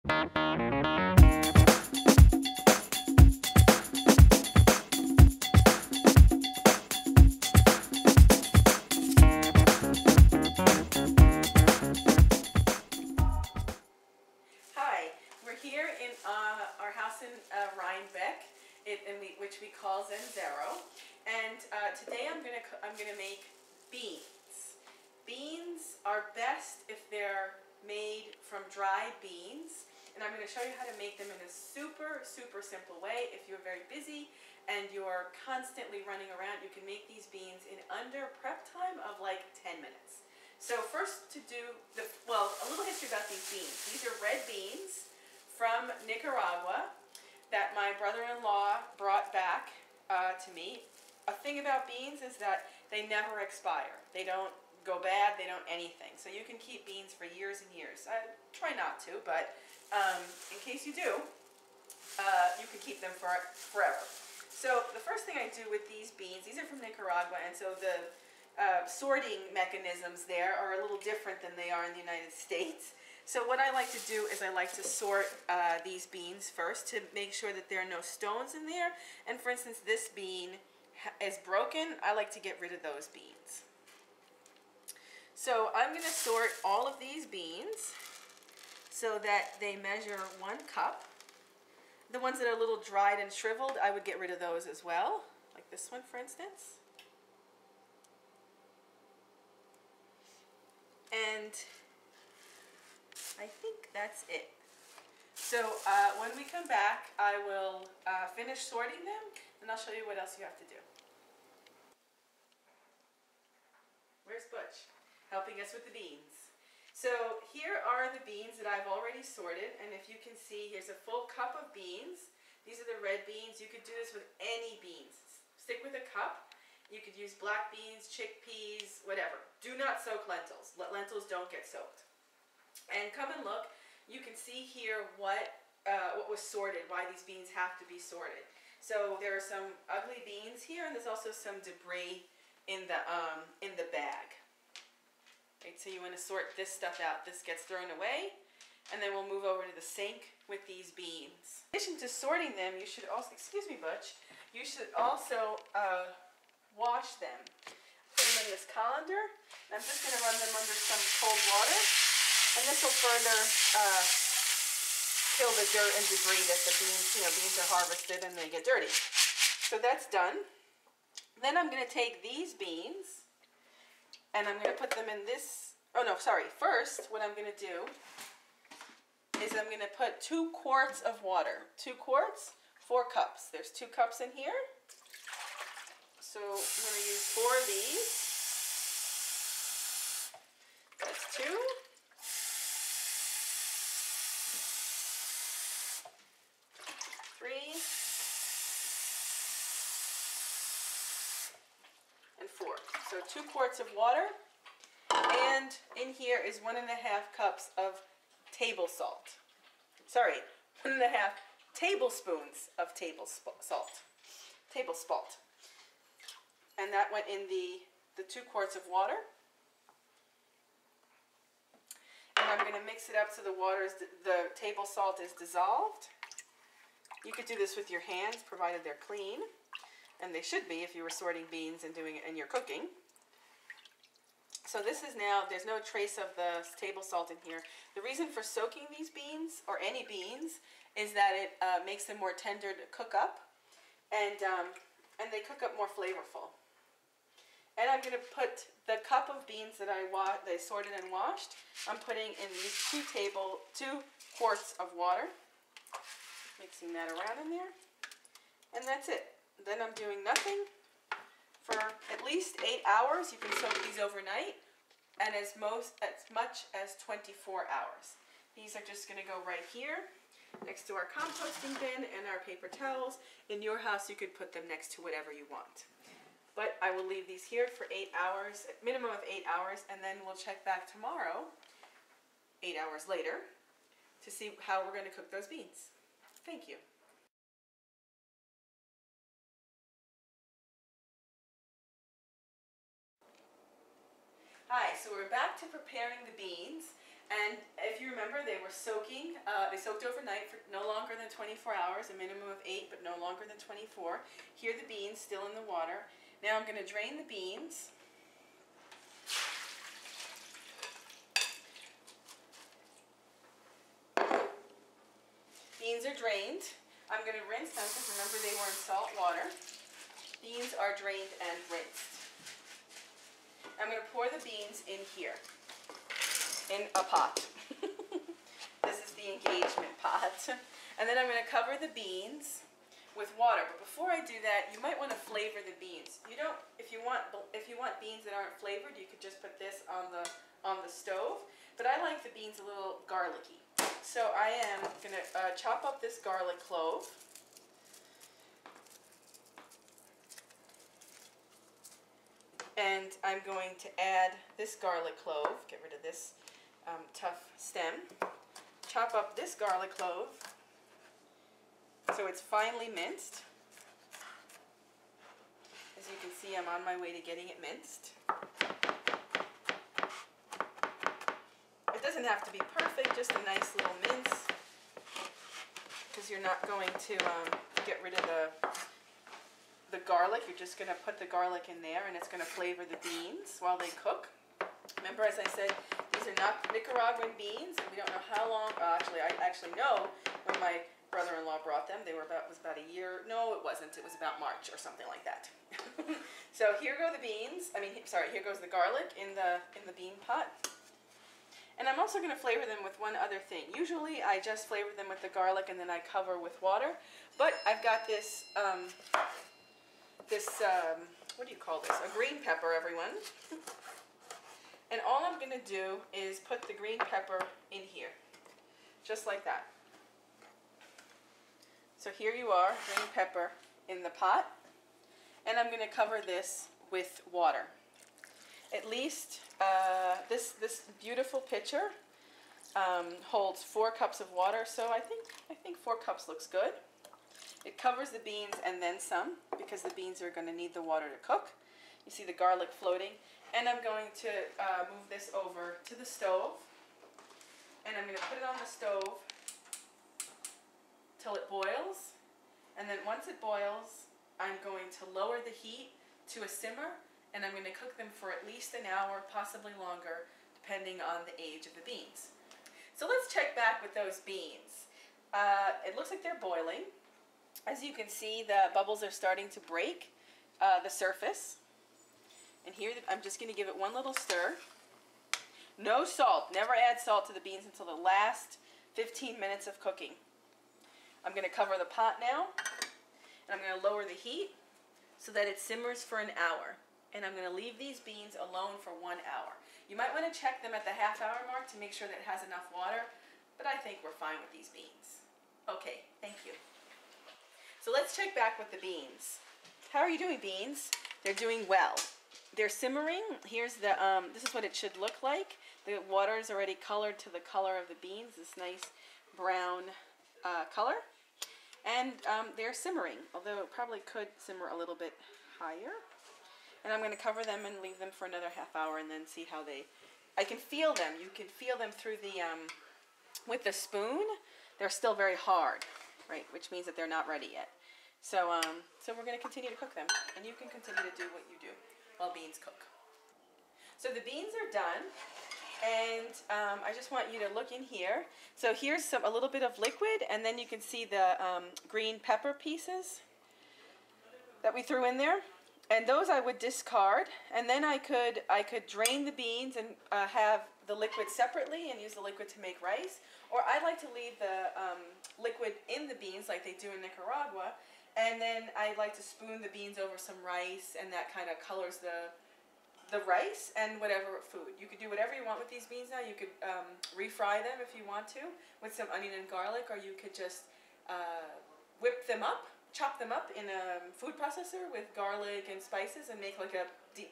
Hi, we're here in our house in Rhinebeck, which we call Zenzero, and today I'm gonna make beans. Beans are best if they're made from dried beans, and I'm going to show you how to make them in a super simple way. If you're very busy and you're constantly running around, you can make these beans in under prep time of like 10 minutes. So first to do a little history about these beans. These are red beans from Nicaragua that my brother-in-law brought back to me. A thing about beans is that they never expire. They don't go bad, they don't anything. So you can keep beans for years and years. I try not to, but in case you do, you can keep them forever. So the first thing I do with these beans, these are from Nicaragua, and so the sorting mechanisms there are a little different than they are in the United States. So what I like to do is I like to sort these beans first to make sure that there are no stones in there. And for instance, this bean is broken. I like to get rid of those beans. So I'm going to sort all of these beans so that they measure 1 cup. The ones that are a little dried and shriveled, I would get rid of those as well, like this one for instance. And I think that's it. So when we come back, I will finish sorting them, and I'll show you what else you have to do. Where's Butch? Helping us with the beans. So here are the beans that I've already sorted, and if you can see, here's a full cup of beans. These are the red beans. You could do this with any beans. Stick with a cup. You could use black beans, chickpeas, whatever. Do not soak lentils. Lentils don't get soaked. And come and look. You can see here what was sorted, why these beans have to be sorted. So there are some ugly beans here, and there's also some debris in the bag. Right, so you want to sort this stuff out. This gets thrown away, and then we'll move over to the sink with these beans. In addition to sorting them, you should also, excuse me, Butch, you should also wash them. Put them in this colander. I'm just going to run them under some cold water, and this will further kill the dirt and debris that the beans, beans are harvested and they get dirty. So that's done. Then I'm going to take these beans and I'm going to put them in this, first what I'm going to do is I'm going to put 2 quarts of water. 2 quarts, 4 cups. There's 2 cups in here. So I'm going to use 4 of these. That's 2. And 4. So 2 quarts of water, and in here is 1.5 cups of table salt. Sorry, 1.5 tablespoons of table salt. And that went in the 2 quarts of water. And I'm going to mix it up so the table salt is dissolved. You could do this with your hands, provided they're clean. And they should be if you were sorting beans and doing it in your cooking. So this is now, there's no trace of the table salt in here. The reason for soaking these beans, or any beans, is that it makes them more tender to cook up. And they cook up more flavorful. And I'm going to put the cup of beans that I sorted and washed, I'm putting in these 2 quarts of water. Mixing that around in there. And that's it. Then I'm doing nothing for at least 8 hours. You can soak these overnight, and as much as 24 hours. These are just going to go right here next to our composting bin and our paper towels. In your house, you could put them next to whatever you want. But I will leave these here for 8 hours, a minimum of 8 hours, and then we'll check back tomorrow, 8 hours later, to see how we're going to cook those beans. Thank you. Hi, so we're back to preparing the beans, And if you remember, they were soaking, they soaked overnight for no longer than 24 hours, a minimum of 8, but no longer than 24. Here are the beans still in the water. Now I'm going to drain the beans. Beans are drained. I'm going to rinse them because remember they were in salt water. Beans are drained and rinsed. I'm going to pour the beans in here, in a pot. This is the engagement pot. And then I'm going to cover the beans with water. But before I do that, you might want to flavor the beans. You don't, if you want beans that aren't flavored, you could just put this on the stove. But I like the beans a little garlicky. So I am going to chop up this garlic clove. And I'm going to add this garlic clove, get rid of this tough stem. Chop up this garlic clove so it's finely minced. As you can see, I'm on my way to getting it minced. It doesn't have to be perfect, just a nice little mince, because you're not going to get rid of the garlic. You're just going to put the garlic in there, and it's going to flavor the beans while they cook. Remember, as I said, these are not Nicaraguan beans, and we don't know how long. Actually, I actually know when my brother-in-law brought them. It was about a year. No, it wasn't. It was about March or something like that. So here go the beans. Here goes the garlic in the bean pot. And I'm also going to flavor them with one other thing. Usually, I just flavor them with the garlic and then I cover with water. But I've got this. What do you call this? A green pepper, everyone. And all I'm going to do is put the green pepper in here. Just like that. So here you are, green pepper in the pot. And I'm going to cover this with water. At least this beautiful pitcher holds 4 cups of water. So I think 4 cups looks good. It covers the beans and then some, because the beans are going to need the water to cook. You see the garlic floating. And I'm going to move this over to the stove. And I'm going to put it on the stove till it boils. And then once it boils, I'm going to lower the heat to a simmer. And I'm going to cook them for at least an hour, possibly longer, depending on the age of the beans. So let's check back with those beans. It looks like they're boiling. As you can see, the bubbles are starting to break the surface. And here, I'm just going to give it one little stir. No salt. Never add salt to the beans until the last 15 minutes of cooking. I'm going to cover the pot now. And I'm going to lower the heat so that it simmers for an hour. And I'm going to leave these beans alone for 1 hour. You might want to check them at the half-hour mark to make sure that it has enough water. But I think we're fine with these beans. Okay, thank you. So let's check back with the beans. How are you doing, beans? They're doing well. They're simmering. Here's the, this is what it should look like. The water is already colored to the color of the beans, this nice brown color. And they're simmering, although it probably could simmer a little bit higher. And I'm going to cover them and leave them for another half hour and then see how I can feel them. You can feel them through the, with the spoon. They're still very hard, right? Which means that they're not ready yet. So we're going to continue to cook them, and you can continue to do what you do while beans cook. So the beans are done, and I just want you to look in here. So here's a little bit of liquid, and then you can see the green pepper pieces that we threw in there. And those I would discard, and then I could drain the beans and have the liquid separately and use the liquid to make rice. Or I like to leave the liquid in the beans like they do in Nicaragua, and then I like to spoon the beans over some rice, and that kind of colors the rice and whatever food. You could do whatever you want with these beans now. You could refry them if you want to with some onion and garlic, or you could just whip them up. Chop them up in a food processor with garlic and spices and make like a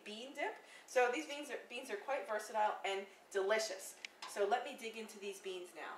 bean dip. So these beans are quite versatile and delicious. So let me dig into these beans now.